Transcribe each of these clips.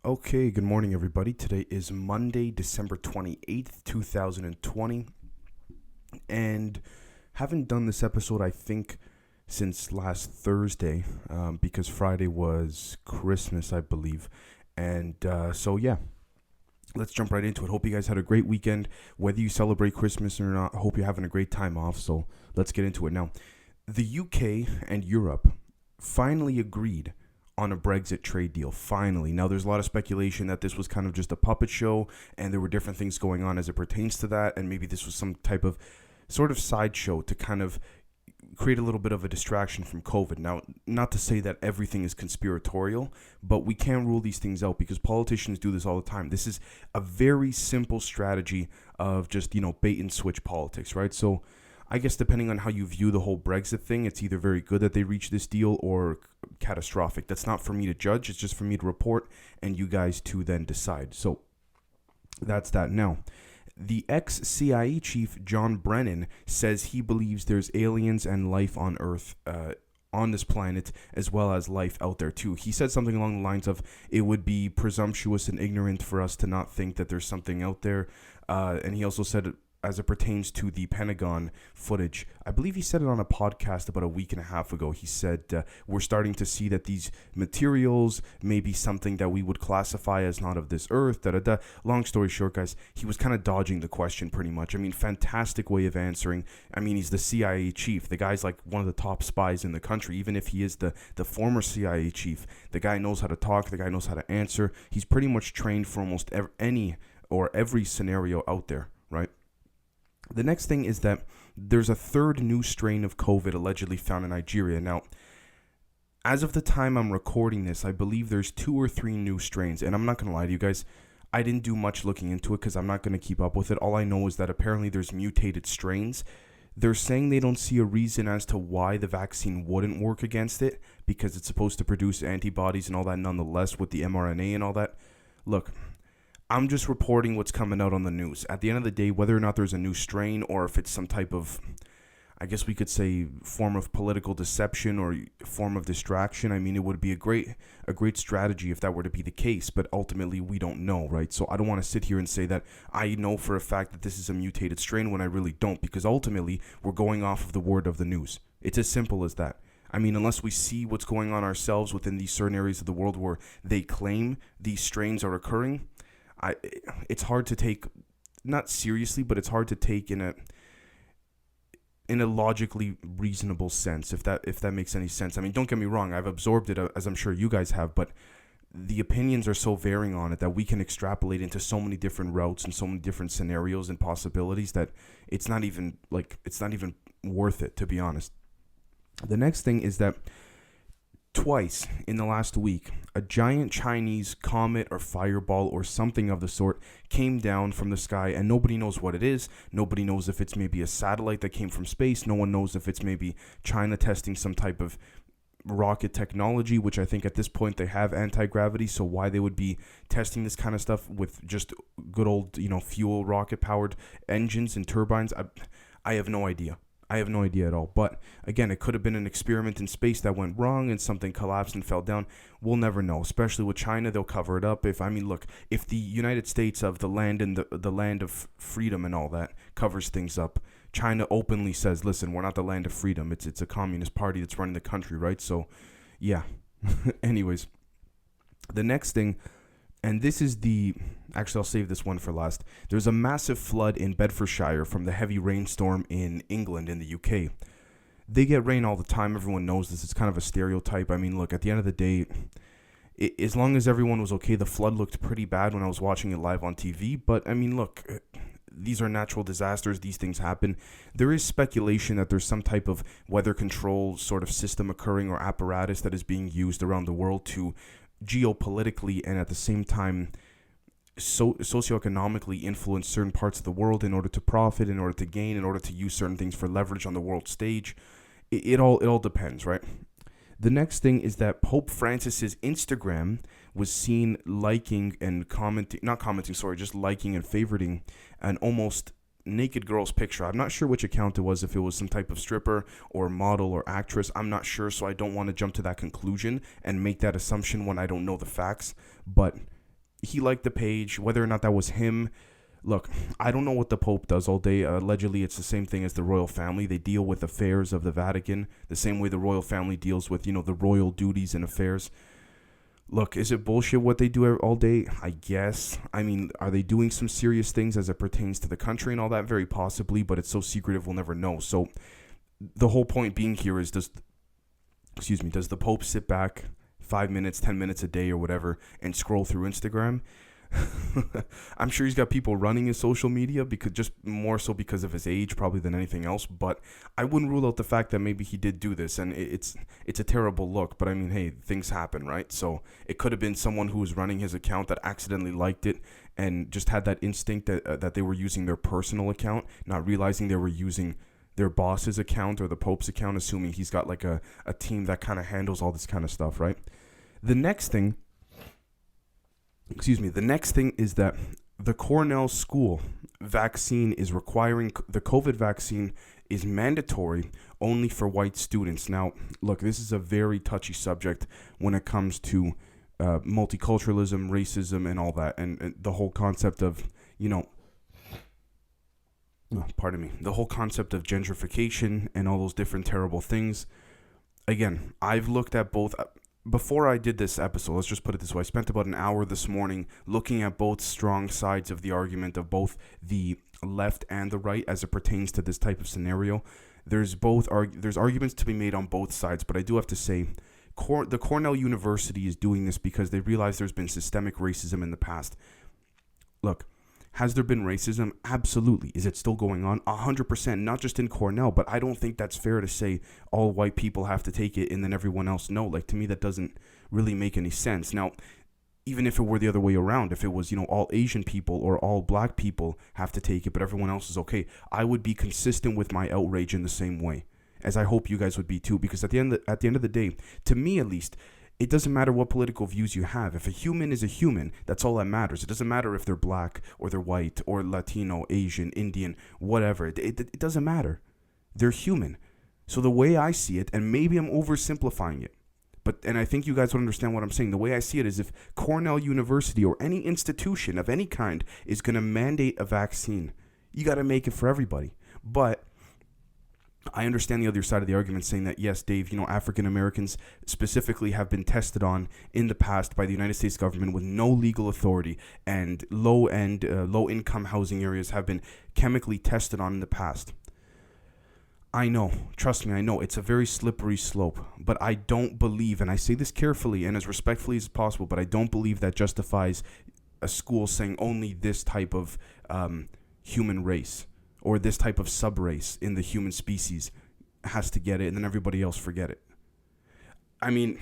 Okay, good morning, everybody. Today is Monday, December 28th, 2020. And haven't done this episode, I think, since last Thursday, because Friday was Christmas, I believe. And let's jump right into it. Hope you guys had a great weekend. Whether you celebrate Christmas or not, I hope you're having a great time off. So let's get into it now. The UK and Europe finally agreed on a Brexit trade deal, finally. Now, there's a lot of speculation that this was kind of just a puppet show and there were different things going on as it pertains to that, and maybe this was some type of sort of sideshow to kind of create a little bit of a distraction from COVID. Now, not to say that everything is conspiratorial, but we can't rule these things out because politicians do this all the time. This is a very simple strategy of just, bait and switch politics, right? So I guess depending on how you view the whole Brexit thing, it's either very good that they reached this deal or catastrophic. That's not for me to judge. It's just for me to report and you guys to then decide. So that's that. Now, the ex-CIA chief John Brennan says he believes there's aliens and life on Earth, on this planet, as well as life out there too. He said something along the lines of, it would be presumptuous and ignorant for us to not think that there's something out there. And he also said, as it pertains to the Pentagon footage, I believe he said it on a podcast about a week and a half ago. He said, we're starting to see that these materials may be something that we would classify as not of this earth, da-da-da. Long story short, guys, he was kind of dodging the question pretty much. I mean, fantastic way of answering. I mean, he's the CIA chief. The guy's like one of the top spies in the country, even if he is the former CIA chief. The guy knows how to talk. The guy knows how to answer. He's pretty much trained for almost any or every scenario out there, right? The next thing is that there's a third new strain of COVID allegedly found in Nigeria. Now, as of the time I'm recording this, I believe there's 2 or 3 new strains. And I'm not going to lie to you guys, I didn't do much looking into it because I'm not going to keep up with it. All I know is that apparently there's mutated strains. They're saying they don't see a reason as to why the vaccine wouldn't work against it because it's supposed to produce antibodies and all that nonetheless with the mRNA and all that. Look, I'm just reporting what's coming out on the news. At the end of the day, whether or not there's a new strain or if it's some type of, I guess we could say, form of political deception or form of distraction, I mean, it would be a great strategy if that were to be the case, but ultimately we don't know, right? So I don't want to sit here and say that I know for a fact that this is a mutated strain when I really don't, because ultimately we're going off of the word of the news. It's as simple as that. I mean, unless we see what's going on ourselves within these certain areas of the world where they claim these strains are occurring, it's hard to take, not seriously, but it's hard to take in a logically reasonable sense, if that makes any sense. I mean, don't get me wrong, I've absorbed it as I'm sure you guys have, but the opinions are so varying on it that we can extrapolate into so many different routes and so many different scenarios and possibilities that it's not even worth it, to be honest. The next thing is that twice in the last week, a giant Chinese comet or fireball or something of the sort came down from the sky, and nobody knows what it is. Nobody knows if it's maybe a satellite that came from space. No one knows if it's maybe China testing some type of rocket technology, which I think at this point they have anti-gravity, so why they would be testing this kind of stuff with just good old, fuel rocket powered engines and turbines, I have no idea. I have no idea at all. But again, it could have been an experiment in space that went wrong and something collapsed and fell down. We'll never know. Especially with China, they'll cover it up. If the United States of the land and the land of freedom and all that covers things up, China openly says, "Listen, we're not the land of freedom. It's a communist party that's running the country, right?" So, yeah. Anyways, the next thing. And this is actually, I'll save this one for last. There's a massive flood in Bedfordshire from the heavy rainstorm in England, in the UK. They get rain all the time. Everyone knows this. It's kind of a stereotype. I mean, look, at the end of the day, as long as everyone was okay, the flood looked pretty bad when I was watching it live on TV. But, I mean, look, these are natural disasters. These things happen. There is speculation that there's some type of weather control sort of system occurring or apparatus that is being used around the world to geopolitically and at the same time socioeconomically influence certain parts of the world in order to profit, in order to gain, in order to use certain things for leverage on the world stage. It all depends, right? The next thing is that Pope Francis's Instagram was seen liking and liking and favoriting an almost naked girl's picture. I'm not sure which account it was, if it was some type of stripper or model or actress. I'm not sure, so I don't want to jump to that conclusion and make that assumption when I don't know the facts. But he liked the page. Whether or not that was him, look, I don't know what the Pope does all day. Allegedly, it's the same thing as the royal family. They deal with affairs of the Vatican the same way the royal family deals with, the royal duties and affairs. Look, is it bullshit what they do all day? I guess. I mean, are they doing some serious things as it pertains to the country and all that? Very possibly, but it's so secretive we'll never know. So the whole point being here is, does the Pope sit back 5 minutes, 10 minutes a day or whatever and scroll through Instagram? I'm sure he's got people running his social media, because just more so because of his age probably than anything else, but I wouldn't rule out the fact that maybe he did do this, and it's a terrible look, but I mean, hey, things happen, right? So it could have been someone who was running his account that accidentally liked it and just had that instinct that they were using their personal account, not realizing they were using their boss's account or the Pope's account, assuming he's got like a team that kind of handles all this kind of stuff, right? The next thing is that the Cornell school vaccine is requiring, the COVID vaccine is mandatory only for white students. Now, look, this is a very touchy subject when it comes to multiculturalism, racism, and all that, and the whole concept of, the whole concept of gentrification and all those different terrible things. Again, I've looked at both. Before I did this episode, let's just put it this way, I spent about an hour this morning looking at both strong sides of the argument of both the left and the right as it pertains to this type of scenario. There's arguments to be made on both sides, but I do have to say, the Cornell University is doing this because they realize there's been systemic racism in the past. Look, has there been racism? Absolutely. Is it still going on? 100%, not just in Cornell, but I don't think that's fair to say all white people have to take it and then everyone else no. Like, to me, that doesn't really make any sense. Now, even if it were the other way around, if it was, all Asian people or all black people have to take it, but everyone else is okay, I would be consistent with my outrage in the same way, as I hope you guys would be too, because at the end of the day, to me at least, it doesn't matter what political views you have. If a human is a human, that's all that matters. It doesn't matter if they're black or they're white or Latino, Asian, Indian, whatever. It doesn't matter. They're human. So the way I see it, and maybe I'm oversimplifying it, and I think you guys would understand what I'm saying. The way I see it is, if Cornell University or any institution of any kind is going to mandate a vaccine, you got to make it for everybody. But I understand the other side of the argument, saying that, yes, Dave, African Americans specifically have been tested on in the past by the United States government with no legal authority, and low-income housing areas have been chemically tested on in the past. I know, trust me, I know it's a very slippery slope, but I don't believe, and I say this carefully and as respectfully as possible, but I don't believe that justifies a school saying only this type of human race or this type of sub-race in the human species has to get it, and then everybody else forget it. I mean,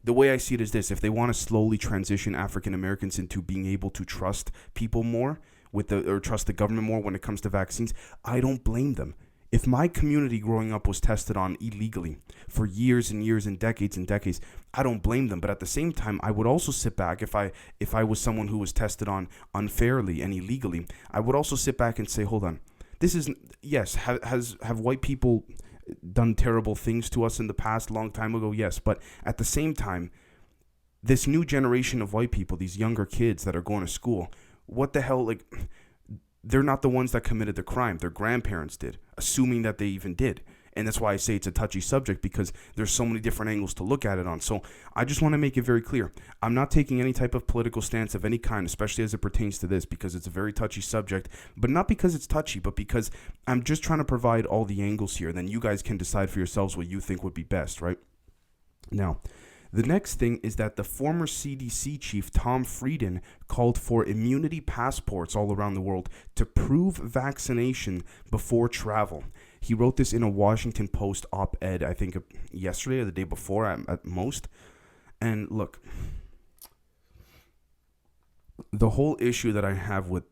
the way I see it is this: if they want to slowly transition African Americans into being able to trust people more or trust the government more when it comes to vaccines, I don't blame them. If my community growing up was tested on illegally for years and years and decades, I don't blame them. But at the same time, I would also sit back, if I was someone who was tested on unfairly and illegally, I would also sit back and say, hold on, this is, yes, have white people done terrible things to us in the past, long time ago? Yes. But at the same time, this new generation of white people, these younger kids that are going to school, what the hell, like, they're not the ones that committed the crime. Their grandparents did, assuming that they even did. And that's why I say it's a touchy subject, because there's so many different angles to look at it on. So I just want to make it very clear. I'm not taking any type of political stance of any kind, especially as it pertains to this, because it's a very touchy subject, but not because it's touchy, but because I'm just trying to provide all the angles here. Then you guys can decide for yourselves what you think would be best, right? Now, the next thing is that the former CDC chief, Tom Frieden, called for immunity passports all around the world to prove vaccination before travel. He wrote this in a Washington Post op-ed, I think yesterday or the day before at most. And look, the whole issue that I have with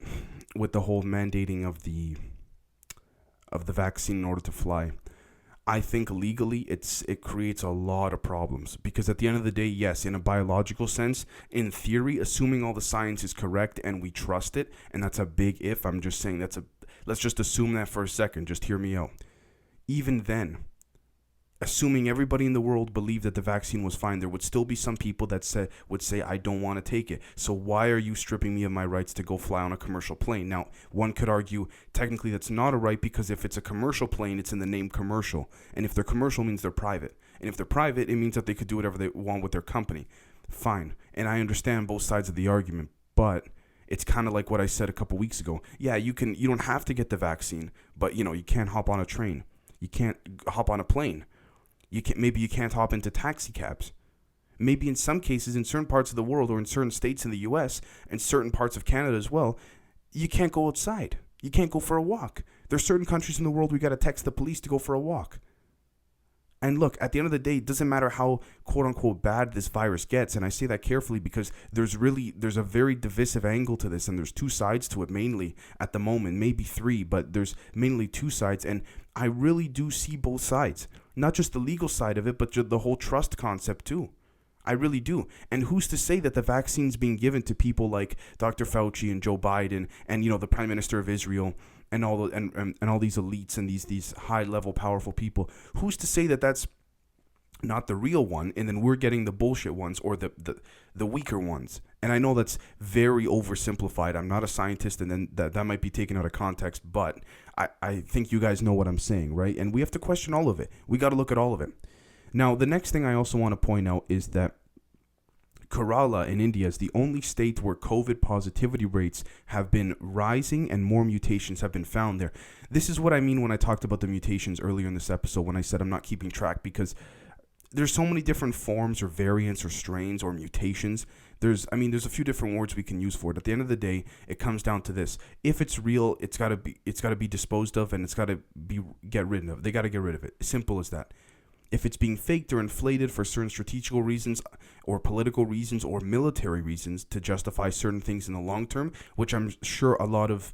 the whole mandating of the vaccine in order to fly, I think legally it creates a lot of problems, because at the end of the day, yes, in a biological sense, in theory, assuming all the science is correct and we trust it, and that's a big if, I'm just saying let's just assume that for a second, just hear me out. Even then, assuming everybody in the world believed that the vaccine was fine, there would still be some people that would say, I don't want to take it. So why are you stripping me of my rights to go fly on a commercial plane? Now, one could argue technically that's not a right, because if it's a commercial plane, it's in the name commercial. And if they're commercial, it means they're private. And if they're private, it means that they could do whatever they want with their company. Fine. And I understand both sides of the argument, but it's kind of like what I said a couple weeks ago. Yeah, you don't have to get the vaccine, but you can't hop on a train. You can't hop on a plane. Maybe you can't hop into taxi cabs. Maybe in some cases, in certain parts of the world, or in certain states in the U.S. and certain parts of Canada as well, you can't go outside. You can't go for a walk. There's certain countries in the world we got to text the police to go for a walk. And look, at the end of the day, it doesn't matter how quote-unquote bad this virus gets, and I say that carefully because there's a very divisive angle to this, and there's two sides to it mainly at the moment, maybe three, but there's mainly two sides, and I really do see both sides. Not just the legal side of it, but the whole trust concept too. I really do. And who's to say that the vaccine's being given to people like Dr. Fauci and Joe Biden and the Prime Minister of Israel and all these elites and these high level powerful people? Who's to say that that's not the real one, and then we're getting the bullshit ones, or the weaker ones? And I know that's very oversimplified. I'm not a scientist, and then that might be taken out of context, but I think you guys know what I'm saying, right? And we have to question all of it. We got to look at all of it. Now, the next thing I also want to point out is that Kerala in India is the only state where COVID positivity rates have been rising and more mutations have been found there. This is what I mean when I talked about the mutations earlier in this episode, when I said I'm not keeping track, because there's so many different forms or variants or strains or mutations. There's a few different words we can use for it. At the end of the day, it comes down to this: if it's real, it's got to be disposed of, and it's got to be get rid of. They got to get rid of it. Simple as that. If it's being faked or inflated for certain strategical reasons or political reasons or military reasons to justify certain things in the long term, which I'm sure a lot of,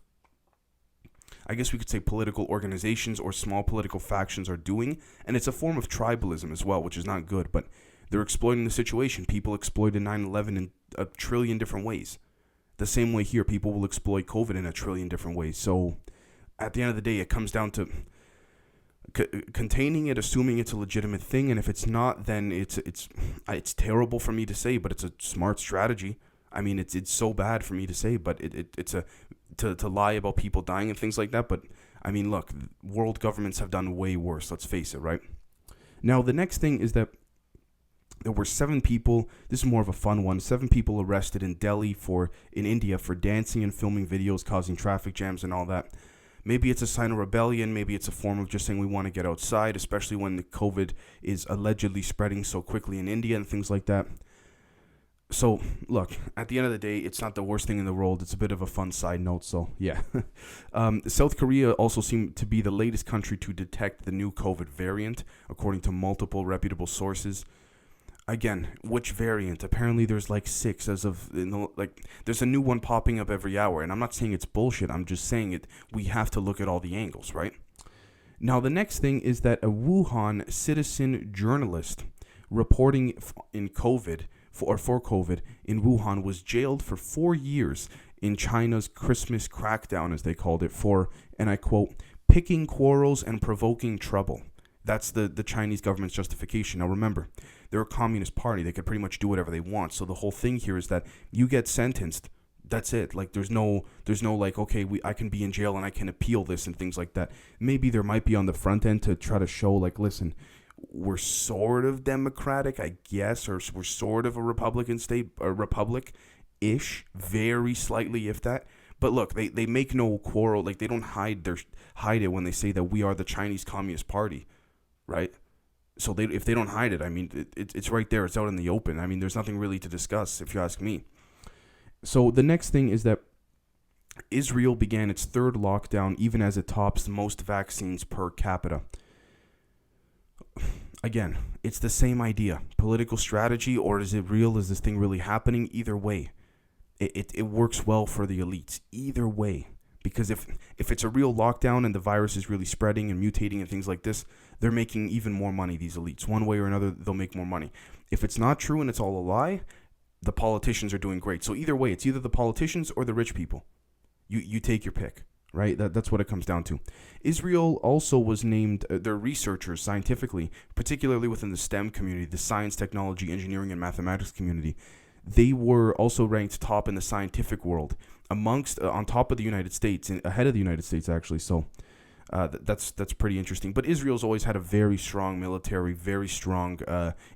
I guess we could say, political organizations or small political factions are doing, and it's a form of tribalism as well, which is not good, but they're exploiting the situation. People exploited 9/11 in a trillion different ways. The same way here, people will exploit COVID in a trillion different ways. So at the end of the day, it comes down to containing it, assuming it's a legitimate thing, and if it's not, then it's terrible for me to say, but it's a smart strategy. I mean, it's so bad for me to say, but it's to lie about people dying and things like that. But I mean, look, world governments have done way worse. Let's face it, right? Now, the next thing is that there were 7 people. This is more of a fun one. 7 people arrested in Delhi in India for dancing and filming videos, causing traffic jams and all that. Maybe it's a sign of rebellion. Maybe it's a form of just saying we want to get outside, especially when the COVID is allegedly spreading so quickly in India and things like that. So, look, at the end of the day, it's not the worst thing in the world. It's a bit of a fun side note, so yeah. South Korea also seemed to be the latest country to detect the new COVID variant, according to multiple reputable sources. Again, which variant? Apparently there's like 6 as of, there's a new one popping up every hour, and I'm not saying it's bullshit. I'm just saying we have to look at all the angles, right? Now, the next thing is that a Wuhan citizen journalist reporting in COVID, for COVID in Wuhan, was jailed for 4 years in China's Christmas crackdown, as they called it, for, and I quote, picking quarrels and provoking trouble. That's the Chinese government's justification. Now remember, they're a communist party. They could pretty much do whatever they want. So the whole thing here is that you get sentenced. That's it. Like there's no like, okay, I can be in jail and I can appeal this and things like that. Maybe there might be on the front end to try to show like, listen, we're sort of democratic, I guess, or we're sort of a Republican state, a republic-ish, very slightly, if that. But look, they make no quarrel. Like they don't hide it when they say that we are the Chinese Communist Party, right? So if they don't hide it, I mean, it's right there. It's out in the open. I mean, there's nothing really to discuss, if you ask me. So the next thing is that Israel began its 3rd lockdown, even as it tops most vaccines per capita. Again, it's the same idea. Political strategy, or is it real? Is this thing really happening? Either way, it works well for the elites. Either way. Because if it's a real lockdown and the virus is really spreading and mutating and things like this, they're making even more money, these elites. One way or another, they'll make more money. If it's not true and it's all a lie, the politicians are doing great. So either way, it's either the politicians or the rich people. You take your pick, right? That's what it comes down to. Israel also was named, their researchers scientifically, particularly within the STEM community, the science, technology, engineering, and mathematics community. They were also ranked top in the scientific world, amongst on top of the United States, and ahead of the United States actually. So that's pretty interesting. But Israel's always had a very strong military, very strong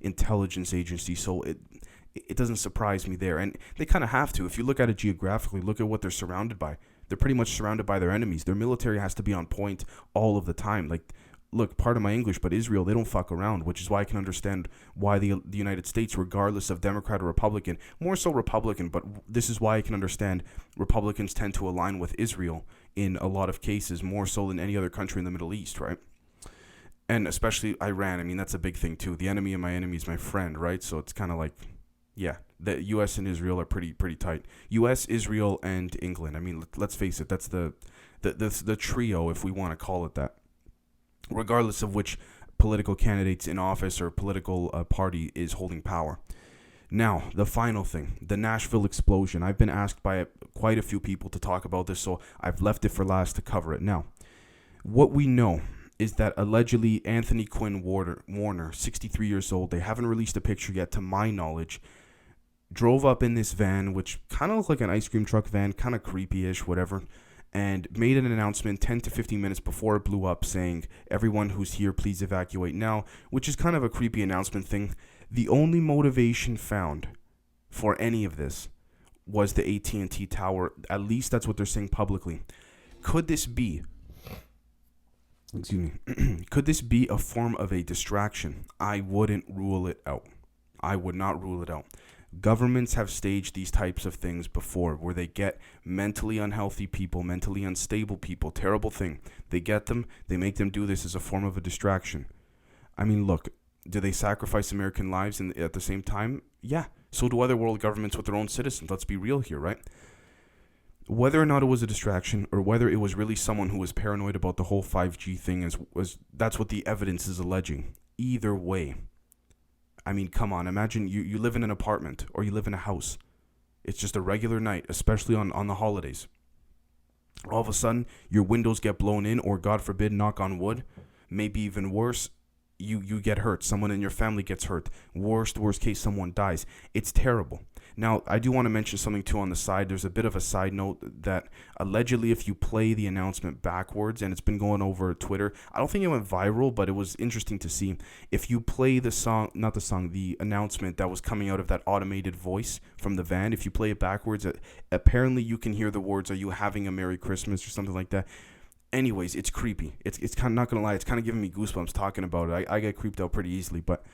intelligence agency. So it doesn't surprise me there, and they kind of have to. If you look at it geographically, look at what they're surrounded by. They're pretty much surrounded by their enemies. Their military has to be on point all of the time. Like, look, pardon my English, but Israel, they don't fuck around, which is why I can understand why the United States, regardless of Democrat or Republican, more so Republican, but this is why I can understand Republicans tend to align with Israel in a lot of cases, more so than any other country in the Middle East, right? And especially Iran. I mean, that's a big thing too. The enemy of my enemy is my friend, right? So it's kind of like, yeah, the U.S. and Israel are pretty tight. U.S., Israel, and England. I mean, let's face it, that's the trio, if we want to call it that. Regardless of which political candidates in office or political party is holding power. Now, the final thing, the Nashville explosion. I've been asked by quite a few people to talk about this, so I've left it for last to cover it. Now, what we know is that allegedly Anthony Quinn Warner, 63 years old, they haven't released a picture yet to my knowledge, drove up in this van, which kind of looked like an ice cream truck van, kind of creepy-ish, whatever, and made an announcement 10 to 15 minutes before it blew up saying, everyone who's here, please evacuate now, which is kind of a creepy announcement thing. The only motivation found for any of this was the AT&T tower. At least that's what they're saying publicly. Could this be, could this be a form of a distraction? I wouldn't rule it out. I would not rule it out. Governments have staged these types of things before where they get mentally unhealthy people, mentally unstable people. Terrible thing. They get them, they make them do this as a form of a distraction. I mean, look, do they sacrifice American lives at the same time? Yeah. So do other world governments with their own citizens. Let's be real here, right? Whether or not it was a distraction or whether it was really someone who was paranoid about the whole 5G thing, that's what the evidence is alleging. Either way. I mean, come on, imagine you live in an apartment or you live in a house. It's just a regular night, especially on the holidays. All of a sudden, your windows get blown in, or God forbid, knock on wood, maybe even worse, you get hurt. Someone in your family gets hurt. Worst case, someone dies. It's terrible. Now, I do want to mention something too on the side. There's a bit of a side note that allegedly if you play the announcement backwards, and it's been going over Twitter, I don't think it went viral, but it was interesting to see. If you play the announcement that was coming out of that automated voice from the van, if you play it backwards, apparently you can hear the words, "Are you having a Merry Christmas?" or something like that. Anyways, it's creepy. It's kind of, not gonna lie, it's kind of giving me goosebumps talking about it. I get creeped out pretty easily, but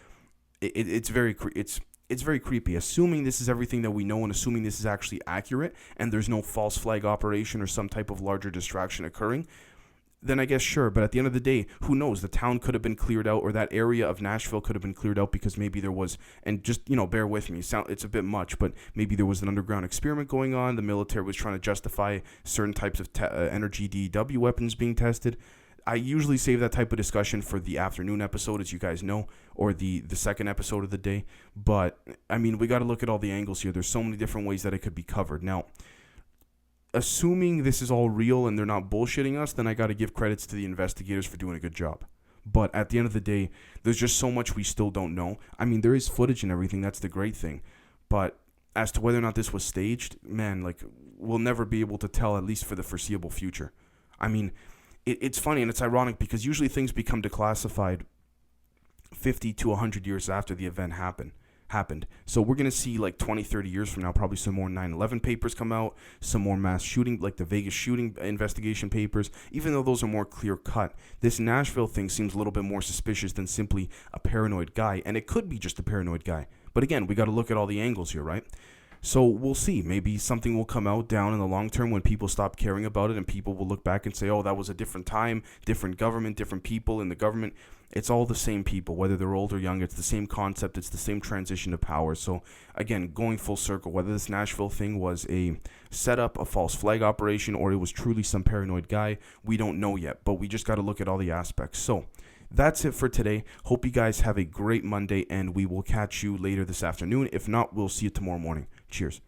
it's very creepy. Assuming this is everything that we know, and assuming this is actually accurate, and there's no false flag operation or some type of larger distraction occurring, then I guess sure. But at the end of the day, who knows? The town could have been cleared out, or that area of Nashville could have been cleared out because maybe there was, and just, bear with me, it's a bit much, but maybe there was an underground experiment going on. The military was trying to justify certain types of energy DEW weapons being tested. I usually save that type of discussion for the afternoon episode, as you guys know, or the second episode of the day. But, I mean, we got to look at all the angles here. There's so many different ways that it could be covered. Now, assuming this is all real and they're not bullshitting us, then I got to give credits to the investigators for doing a good job. But at the end of the day, there's just so much we still don't know. I mean, there is footage and everything. That's the great thing. But as to whether or not this was staged, man, like, we'll never be able to tell, at least for the foreseeable future. I mean, it's funny and it's ironic because usually things become declassified 50 to 100 years after the event happened. So we're going to see like 20, 30 years from now, probably some more 9/11 papers come out, some more mass shooting, like the Vegas shooting investigation papers, even though those are more clear cut. This Nashville thing seems a little bit more suspicious than simply a paranoid guy, and it could be just a paranoid guy. But again, we got to look at all the angles here, right? So we'll see. Maybe something will come out down in the long term when people stop caring about it and people will look back and say, oh, that was a different time, different government, different people in the government. It's all the same people, whether they're old or young. It's the same concept. It's the same transition of power. So again, going full circle, whether this Nashville thing was a setup, a false flag operation, or it was truly some paranoid guy, we don't know yet. But we just got to look at all the aspects. So that's it for today. Hope you guys have a great Monday, and we will catch you later this afternoon. If not, we'll see you tomorrow morning. Cheers.